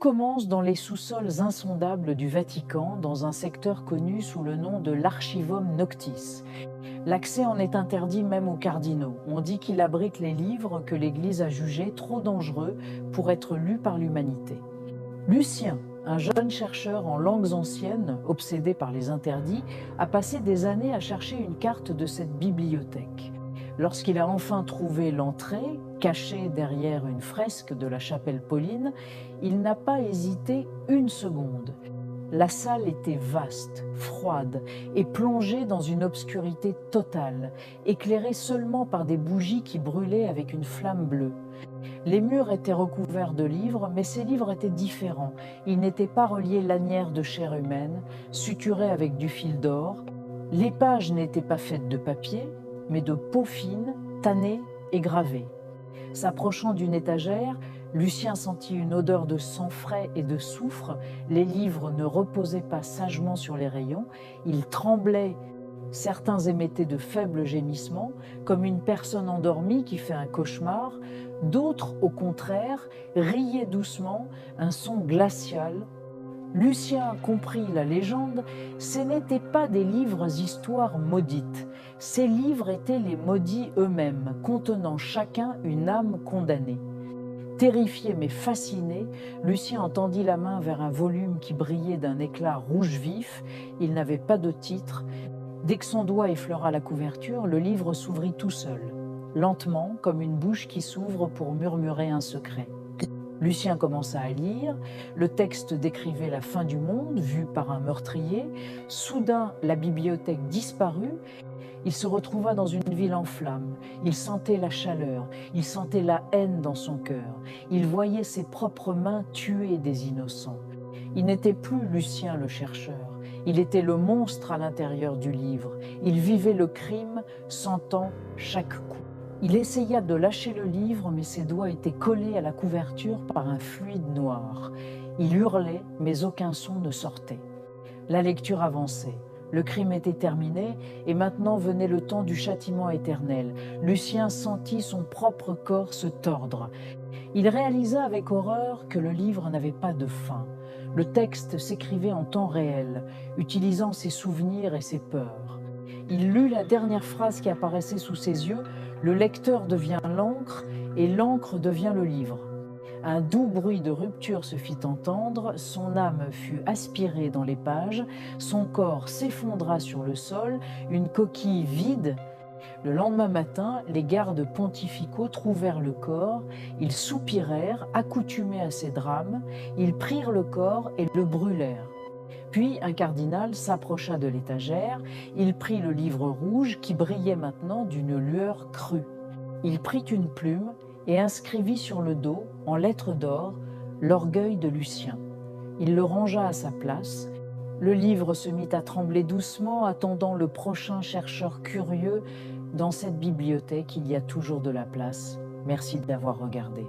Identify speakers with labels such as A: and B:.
A: commence dans les sous-sols insondables du Vatican, dans un secteur connu sous le nom de l'Archivum Noctis. L'accès en est interdit même aux cardinaux. On dit qu'il abrite les livres que l'Église a jugés trop dangereux pour être lus par l'humanité. Lucien, un jeune chercheur en langues anciennes, obsédé par les interdits, a passé des années à chercher une carte de cette bibliothèque. Lorsqu'il a enfin trouvé l'entrée, cachée derrière une fresque de la chapelle Pauline, il n'a pas hésité une seconde. La salle était vaste, froide et plongée dans une obscurité totale, éclairée seulement par des bougies qui brûlaient avec une flamme bleue. Les murs étaient recouverts de livres, mais ces livres étaient différents. Ils n'étaient pas reliés lanières de chair humaine, suturés avec du fil d'or. Les pages n'étaient pas faites de papier, mais de peau fine, tannée et gravée. S'approchant d'une étagère, Lucien sentit une odeur de sang frais et de soufre. Les livres ne reposaient pas sagement sur les rayons. Ils tremblaient. Certains émettaient de faibles gémissements, comme une personne endormie qui fait un cauchemar. D'autres, au contraire, riaient doucement, un son glacial. Lucien comprit la légende, ce n'étaient pas des livres histoires maudites. Ces livres étaient les maudits eux-mêmes, contenant chacun une âme condamnée. Terrifié mais fasciné, Lucien entendit la main vers un volume qui brillait d'un éclat rouge vif. Il n'avait pas de titre. Dès que son doigt effleura la couverture, le livre s'ouvrit tout seul, lentement, comme une bouche qui s'ouvre pour murmurer un secret. Lucien commença à lire. Le texte décrivait la fin du monde, vue par un meurtrier. Soudain, la bibliothèque disparut. Il se retrouva dans une ville en flammes. Il sentait la chaleur, il sentait la haine dans son cœur. Il voyait ses propres mains tuer des innocents. Il n'était plus Lucien le chercheur. Il était le monstre à l'intérieur du livre. Il vivait le crime, sentant chaque coup. Il essaya de lâcher le livre, mais ses doigts étaient collés à la couverture par un fluide noir. Il hurlait, mais aucun son ne sortait. La lecture avançait. Le crime était terminé, et maintenant venait le temps du châtiment éternel. Lucien sentit son propre corps se tordre. Il réalisa avec horreur que le livre n'avait pas de fin. Le texte s'écrivait en temps réel, utilisant ses souvenirs et ses peurs. Il lut la dernière phrase qui apparaissait sous ses yeux. Le lecteur devient l'encre et l'encre devient le livre. Un doux bruit de rupture se fit entendre, son âme fut aspirée dans les pages, son corps s'effondra sur le sol, une coquille vide. Le lendemain matin, les gardes pontificaux trouvèrent le corps, ils soupirèrent, accoutumés à ces drames, ils prirent le corps et le brûlèrent. Puis un cardinal s'approcha de l'étagère, il prit le livre rouge qui brillait maintenant d'une lueur crue. Il prit une plume et inscrivit sur le dos, en lettres d'or, l'orgueil de Lucien. Il le rangea à sa place. Le livre se mit à trembler doucement, attendant le prochain chercheur curieux. Dans cette bibliothèque, il y a toujours de la place. Merci d'avoir regardé.